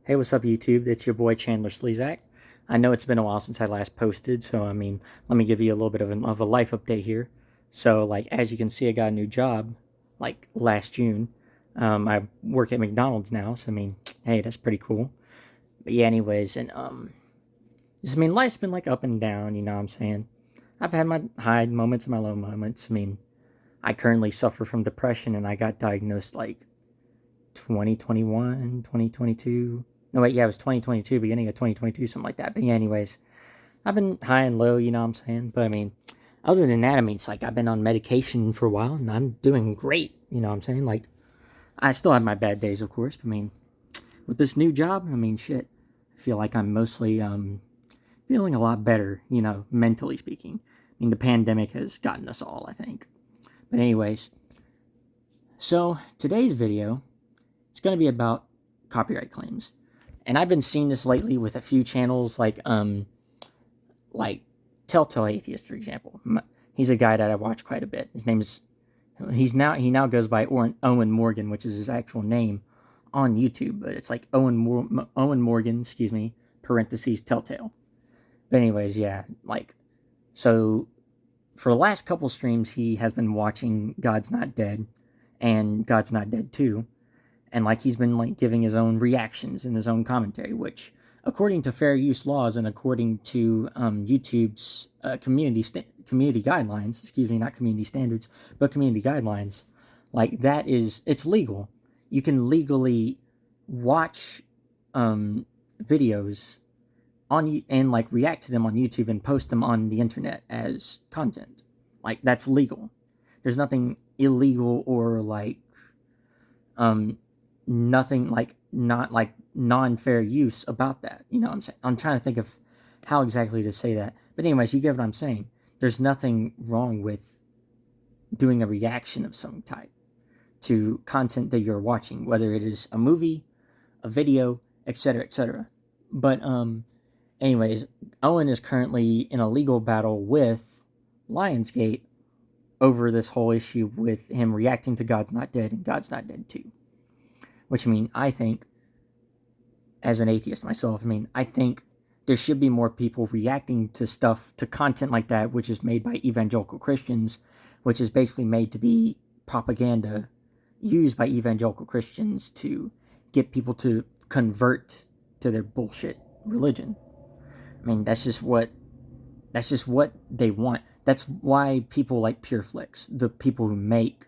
Hey, what's up, YouTube? It's your boy Chandler Slezak. I know it's been a while since I last posted, so let me give you a little bit of a life update here. So, as you can see, I got a new job, last June. I work at McDonald's now, so hey, that's pretty cool. But yeah, anyways, life's been like up and down. You know what I'm saying? I've had my high moments and my low moments. I currently suffer from depression, and I got diagnosed 2021, 2022. No, wait, yeah, it was 2022, beginning of 2022, something like that. But yeah, anyways, I've been high and low, you know what I'm saying? But other than that, it's like I've been on medication for a while and I'm doing great, you know what I'm saying? I still have my bad days, of course, but with this new job, shit, I feel like I'm mostly feeling a lot better, mentally speaking. The pandemic has gotten us all, I think. But anyways, so today's video, it's going to be about copyright claims. And I've been seeing this lately with a few channels like Telltale Atheist, for example. He's a guy that I watch quite a bit. He now goes by Owen Morgan, which is his actual name on YouTube, but it's like Owen Morgan, excuse me, parentheses Telltale. But anyways, yeah, so for the last couple streams, he has been watching God's Not Dead and God's Not Dead 2. And he's been giving his own reactions and his own commentary, which, according to fair use laws and according to YouTube's community guidelines, excuse me, not community standards, but community guidelines, it's legal. You can legally watch videos and react to them on YouTube and post them on the internet as content. That's legal. There's nothing illegal or nothing not non-fair use about that. You know what I'm saying? I'm trying to think of how exactly to say that. But anyways, you get what I'm saying. There's nothing wrong with doing a reaction of some type to content that you're watching, whether it is a movie, a video, etc., etc. But anyways, Owen is currently in a legal battle with Lionsgate over this whole issue with him reacting to God's Not Dead and God's Not Dead 2. Which, I think, as an atheist myself, I think there should be more people reacting to content like that, which is made by evangelical Christians, which is basically made to be propaganda used by evangelical Christians to get people to convert to their bullshit religion. That's just what they want. That's why people like PureFlix, the people who make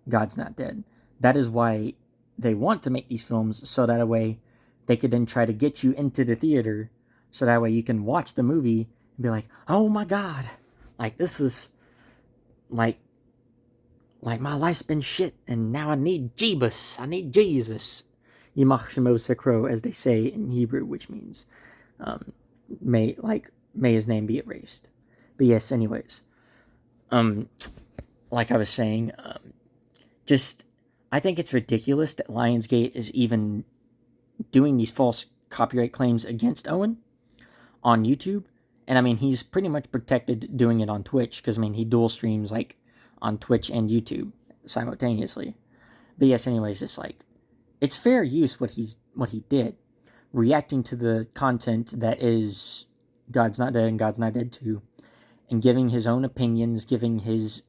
God's Not Dead, that is why they want to make these films, so that way they could then try to get you into the theater, so that way you can watch the movie and be like, oh my god, this is like my life's been shit and now I need Jeebus, I need Jesus, Yimach Shemo Sekro, as they say in Hebrew, which means may his name be erased. But yes, anyways, like I was saying, I think it's ridiculous that Lionsgate is even doing these false copyright claims against Owen on YouTube. And he's pretty much protected doing it on Twitch, because he dual streams on Twitch and YouTube simultaneously. But yes, anyways, it's fair use what he did, reacting to the content that is God's Not Dead and God's Not Dead 2, and giving his own opinions, giving his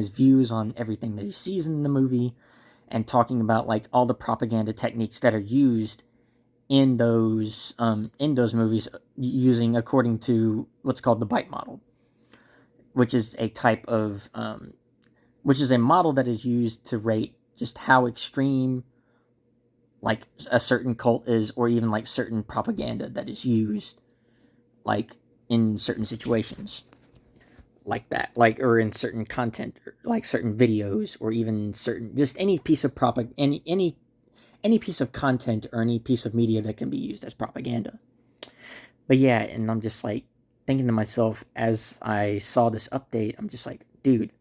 views on everything that he sees in the movie, and talking about all the propaganda techniques that are used in those movies, using according to what's called the bite model, which is a type of which is a model that is used to rate just how extreme a certain cult is, or even certain propaganda that is used in certain situations like that, or in certain content, certain videos, or even just any piece of any piece of content or any piece of media that can be used as propaganda. But yeah, and I'm just thinking to myself as I saw this update, I'm just dude,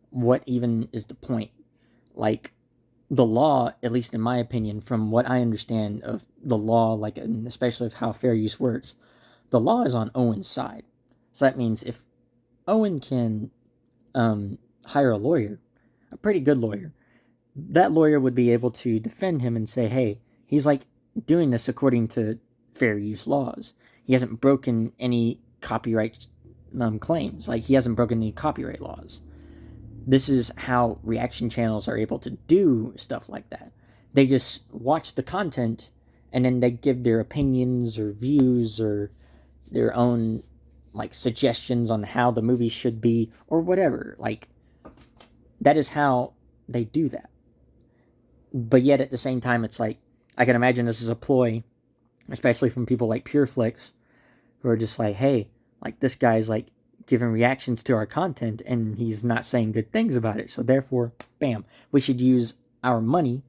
what even is the point? The law, at least in my opinion, from what I understand of the law, and especially of how fair use works, the law is on Owen's side. So that means if Owen can hire a lawyer, a pretty good lawyer, that lawyer would be able to defend him and say, hey, He's like doing this according to fair use laws. He hasn't broken any copyright claims. Like, he hasn't broken any copyright laws. This is how reaction channels are able to do stuff like that. They just watch the content and then they give their opinions or views or their own like suggestions on how the movie should be or whatever. Like, that is how they do that. But yet at the same time, it's like, I can imagine this is a ploy, especially from people like PureFlix, who are just like, hey, like, this guy's like giving reactions to our content and he's not saying good things about it. So therefore, bam, we should use our money,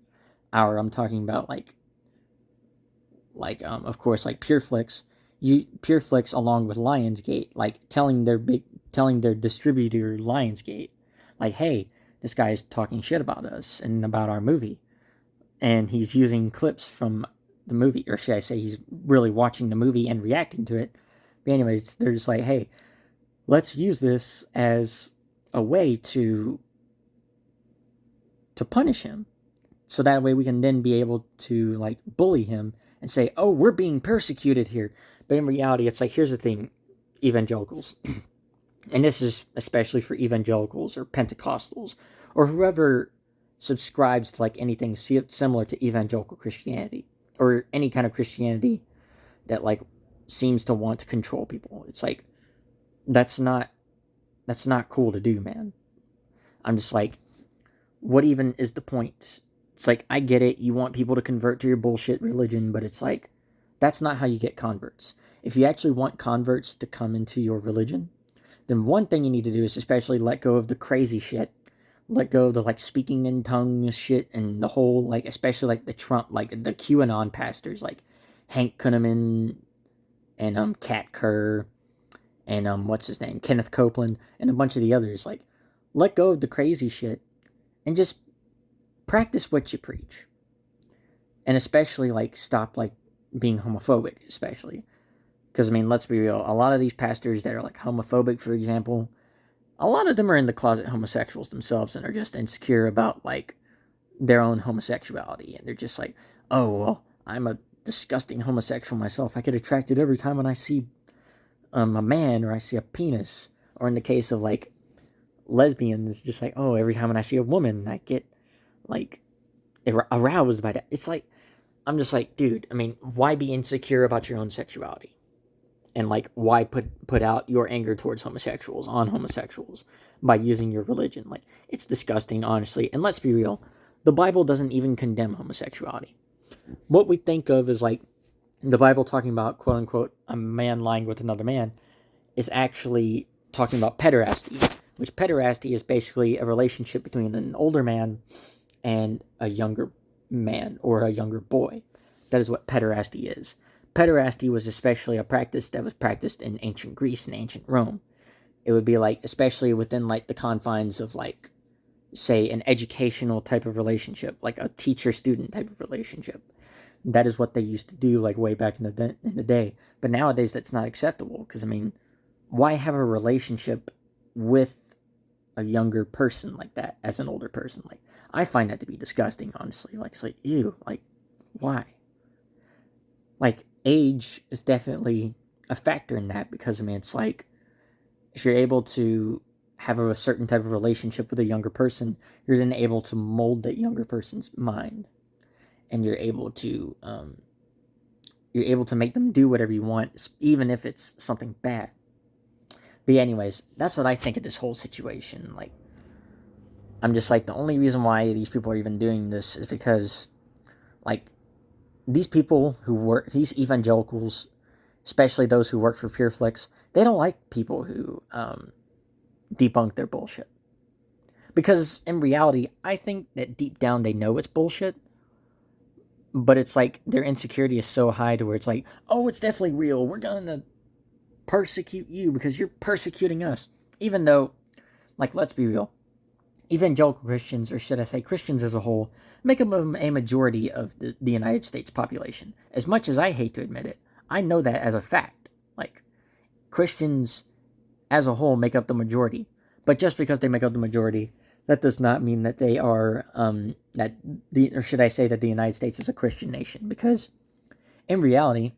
I'm talking about of course, like PureFlix along with Lionsgate, like telling their distributor Lionsgate, like, hey, this guy's talking shit about us and about our movie. And he's using clips from the movie, or should I say he's really watching the movie and reacting to it. But anyways, they're just like, hey, let's use this as a way to punish him. So that way we can then be able to like bully him and say, oh, we're being persecuted here. But in reality, it's like, here's the thing, evangelicals. And this is especially for evangelicals or Pentecostals or whoever subscribes to like anything similar to evangelical Christianity or any kind of Christianity that like seems to want to control people. It's like, that's not cool to do, man. I'm just like, what even is the point? It's like, I get it, you want people to convert to your bullshit religion, but it's like, that's not how you get converts. If you actually want converts to come into your religion, then one thing you need to do is especially let go of the crazy shit. Let go of the like speaking in tongues shit and the whole like, especially like the Trump, like the QAnon pastors like Hank Kunneman and Kat Kerr and what's his name, Kenneth Copeland, and a bunch of the others. Like, let go of the crazy shit and just practice what you preach. And especially like stop like being homophobic, especially. Because I mean, let's be real, a lot of these pastors that are like homophobic, for example, a lot of them are in the closet homosexuals themselves and are just insecure about like their own homosexuality. And they're just like, oh, well, I'm a disgusting homosexual myself. I get attracted every time when I see a man or I see a penis. Or in the case of like lesbians, just like, oh, every time when I see a woman, I get like aroused by that. It's like, I'm just like, dude, I mean, why be insecure about your own sexuality? And like, why put out your anger towards homosexuals on homosexuals by using your religion? Like, it's disgusting, honestly. And let's be real, the Bible doesn't even condemn homosexuality. What we think of is like the Bible talking about, quote unquote, a man lying with another man is actually talking about pederasty, which pederasty is basically a relationship between an older man and a younger man or a younger boy. That is what pederasty is. Pederasty was especially a practice that was practiced in ancient Greece and ancient Rome. It would be like, especially within like the confines of like, say, an educational type of relationship, like a teacher-student type of relationship. That is what they used to do like way back in the day. But nowadays that's not acceptable because, I mean, why have a relationship with a younger person like that as an older person? Like, I find that to be disgusting, honestly. Like, it's like, ew, like, why? Like, age is definitely a factor in that because, I mean, it's like, if you're able to have a certain type of relationship with a younger person, you're then able to mold that younger person's mind. And you're able to make them do whatever you want, even if it's something bad. But yeah, anyways, that's what I think of this whole situation. Like, I'm just like, the only reason why these people are even doing this is because, like, these people who work, these evangelicals, especially those who work for PureFlix, they don't like people who debunk their bullshit. Because in reality, I think that deep down they know it's bullshit. But it's like their insecurity is so high to where it's like, oh, it's definitely real. We're going to persecute you because you're persecuting us. Even though, like, let's be real. Evangelical Christians, or should I say Christians as a whole, make up a majority of the United States population. As much as I hate to admit it, I know that as a fact. Like, Christians as a whole make up the majority. But just because they make up the majority That does not mean that they are, or should I say that the United States is a Christian nation, because in reality,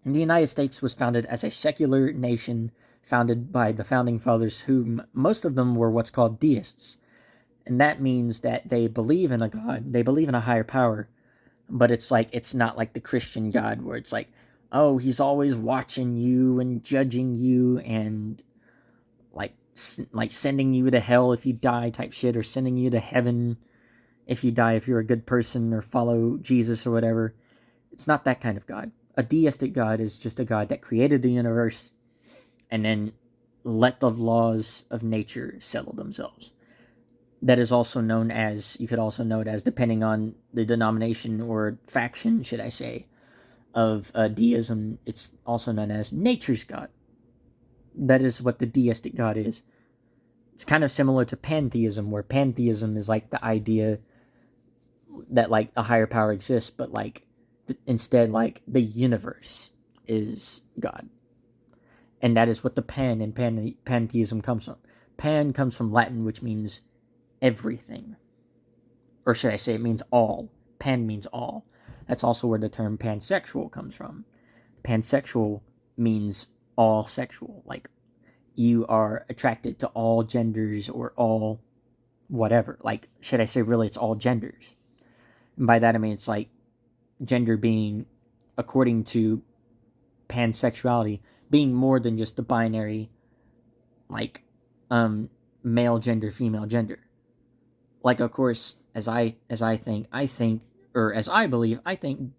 the United States was founded as a secular nation founded by the founding fathers, who most of them were what's called deists. And that means that they believe in a God, they believe in a higher power, but it's not like the Christian God where it's like, oh, he's always watching you and judging you and like like sending you to hell if you die type shit, or sending you to heaven if you die if you're a good person or follow Jesus or whatever. It's not that kind of God. A deistic God is just a God that created the universe and then let the laws of nature settle themselves. That is also known as, you could also know it as, depending on the denomination or faction, should I say, of deism, it's also known as nature's God. That is what the deistic God is. It's kind of similar to pantheism, where pantheism is like the idea that like a higher power exists, but like instead like the universe is God. And that is what the pan in pantheism comes from. Pan comes from Latin, which means everything. Or should I say it means all. Pan means all. That's also where the term pansexual comes from. Pansexual means all sexual. Like, you are attracted to all genders or all whatever. Like, should I say really it's all genders? And by that I mean it's like gender being, according to pansexuality, being more than just the binary, like, male gender, female gender. Like, of course, as I believe, I think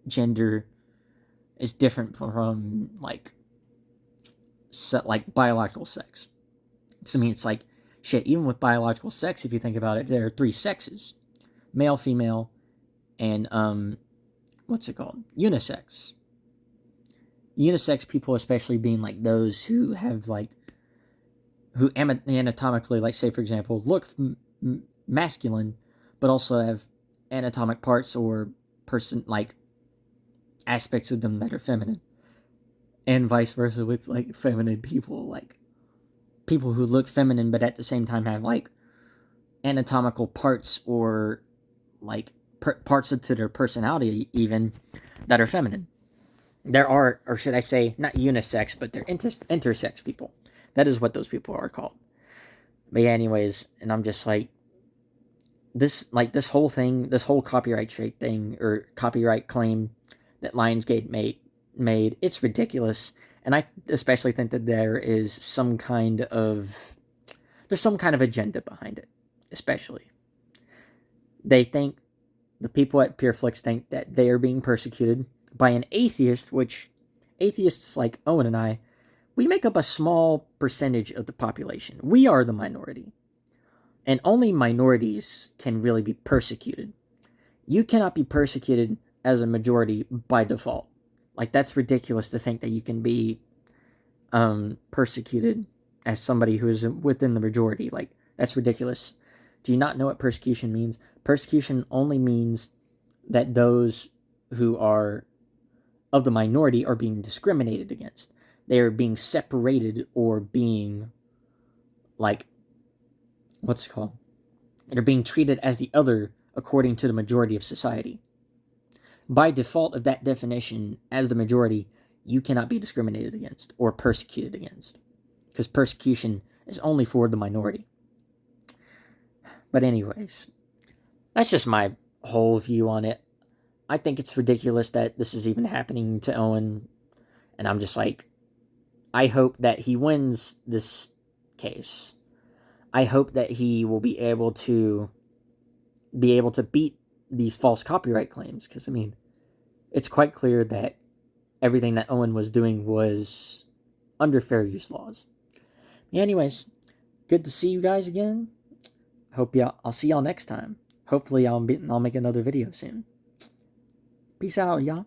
gender is different from like biological sex. Because I mean, it's like shit. Even with biological sex, if you think about it, there are three sexes: male, female, and what's it called? Unisex. Unisex people, especially being like those who have like, who anatomically, like say for example, look masculine, but also have anatomic parts or person like aspects of them that are feminine, and vice versa with like feminine people, like people who look feminine but at the same time have like anatomical parts or like parts to their personality even that are feminine. There are, or should I say, not unisex, but they're intersex people. That is what those people are called. But yeah, anyways, and I'm just like, this whole thing, this whole copyright strike thing or copyright claim that Lionsgate made, it's ridiculous. And I especially think that there's some kind of agenda behind it. Especially, they think, the people at PureFlix think that they are being persecuted by an atheist, which atheists like Owen and I, we make up a small percentage of the population. We are the minority. And only minorities can really be persecuted. You cannot be persecuted as a majority by default. Like, that's ridiculous to think that you can be persecuted as somebody who is within the majority. Like, that's ridiculous. Do you not know what persecution means? Persecution only means that those who are of the minority are being discriminated against. They are being separated or being, like, what's it called? They're being treated as the other according to the majority of society. By default of that definition, as the majority, you cannot be discriminated against or persecuted against. Because persecution is only for the minority. But anyways, that's just my whole view on it. I think it's ridiculous that this is even happening to Owen. And I'm just like, I hope that he wins this case. I hope that he will be able to beat these false copyright claims. Because, I mean, it's quite clear that everything that Owen was doing was under fair use laws. Anyways, good to see you guys again. I'll see y'all next time. Hopefully I'll make another video soon. Peace out, y'all.